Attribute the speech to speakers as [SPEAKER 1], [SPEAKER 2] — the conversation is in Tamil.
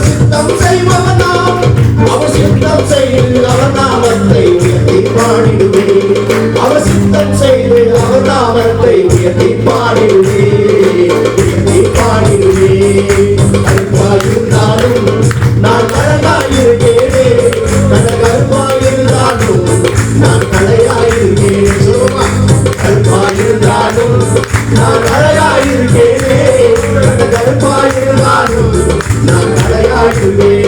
[SPEAKER 1] அவர் சித்தம் செய்பவனாம், அவர் சித்தம் செய்து அவர் நாமத்தை உயர்த்தி பாடிடுவே, அவர் சித்தம் செய்து அவர் நாமத்தை உயர்த்தி பாடிடுவே, உயர்த்தி பாடிடுவே. கருப்பாயிருந்தாலும் நான் அழகாயிருக்கேனே, கருப்பாயிருந்தாலும் நான் கலையாயிருக்கேனே. சொல்லுமா, கருப்பாயிருந்தாலும் நான் அழகாயிருக்கேனே, கருப்பாயிருந்தாலும் நான் கலையாயிருக்கேன்.